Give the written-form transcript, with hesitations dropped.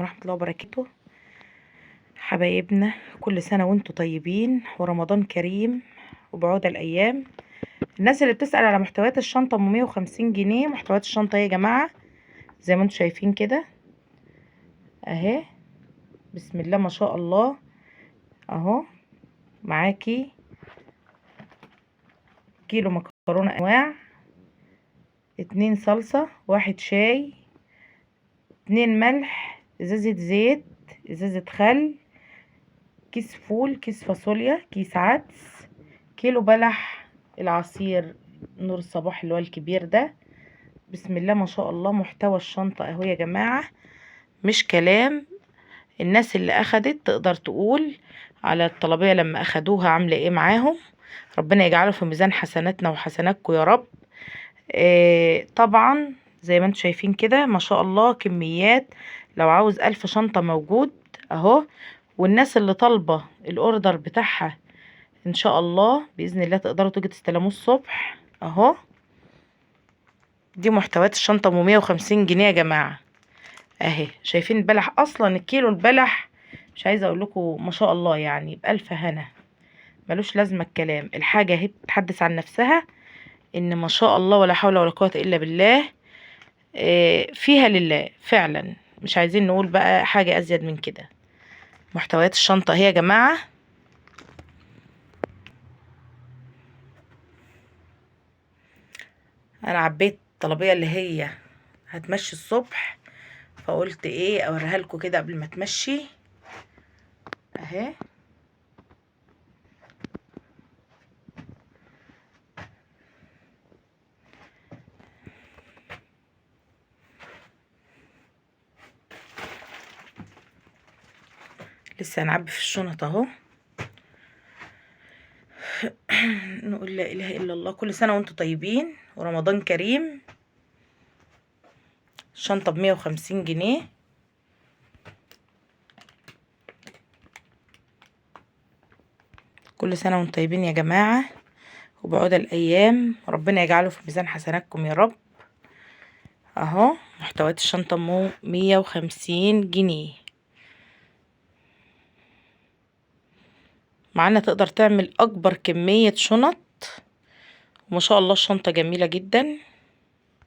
ورحمة الله وبركاته. حبايبنا كل سنة وانتم طيبين ورمضان كريم وبعود الأيام. الناس اللي بتسأل على محتويات الشنطة ام 150 جنيه، محتويات الشنطة يا جماعة زي ما انتم شايفين كده اهي، بسم الله ما شاء الله. اهو معاكي كيلو مكرونة انواع، 2 صلصة، 1 شاي، 2 ملح، ازازة زيت، ازازة خل، كيس فول، كيس فاصوليا، كيس عدس، كيلو بلح، العصير نور الصباح اللي هو الكبير ده. بسم الله ما شاء الله. محتوى الشنطة اهو يا جماعة، مش كلام. الناس اللي اخدت تقدر تقول على الطلبية لما اخدوها عاملة ايه معاهم. ربنا يجعله في ميزان حسناتنا وحسناتكم يا رب. طبعا زي ما انتم شايفين كده ما شاء الله كميات. لو عاوز 1000 شنطة موجود اهو. والناس اللي طالبة الاوردر بتاعها ان شاء الله باذن الله تقدروا تيجي تستلموه الصبح اهو. دي محتويات الشنطة ب 150 جنيه يا جماعة اهي. شايفين البلح؟ اصلا الكيلو البلح مش عايزة اقول لكم ما شاء الله يعني بألف هنا، ملوش لازمة الكلام. الحاجة هي بتتحدث عن نفسها ان ما شاء الله ولا حول ولا قوة الا بالله. فيها لله فعلا، مش عايزين نقول بقى حاجة ازيد من كده. محتويات الشنطة اهي يا جماعة. انا عبيت الطلبية اللي هي هتمشي الصبح، فقلت ايه اوريها لكم كده قبل ما تمشي اهي. لسه هنعبي في الشنط اهو. نقول لا اله الا الله، كل سنه وانتم طيبين ورمضان كريم. الشنطه ب 150 جنيه. كل سنه وانتم طيبين يا جماعه وبعود الايام، ربنا يجعله في ميزان حسناتكم يا رب. اهو محتويات الشنطه 150 جنيه. معانا تقدر تعمل اكبر كميه شنط، وما شاء الله الشنطه جميله جدا.